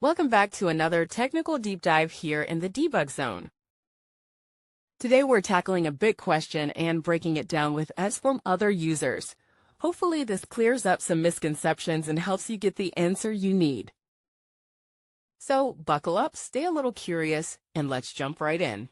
Welcome back to another technical deep dive here in the debug zone. Today we're tackling a big question and breaking it down with us from other users. Hopefully this clears up some misconceptions and helps you get the answer you need. So buckle up, stay a little curious, and let's jump right in.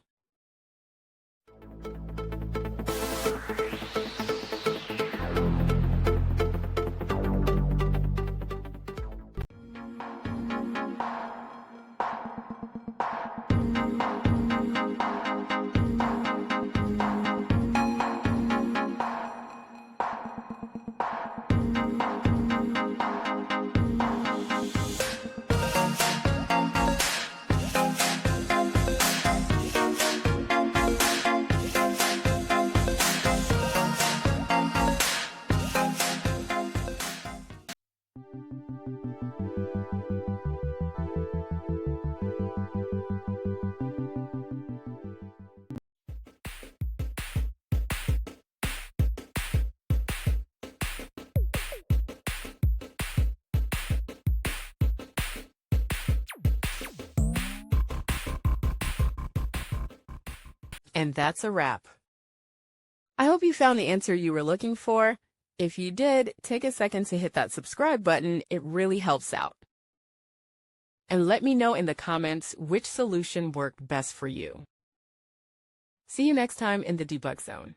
And that's a wrap. I hope you found the answer you were looking for. If you did, take a second to hit that subscribe button. It really helps out. And let me know in the comments which solution worked best for you. See you next time in the debug zone.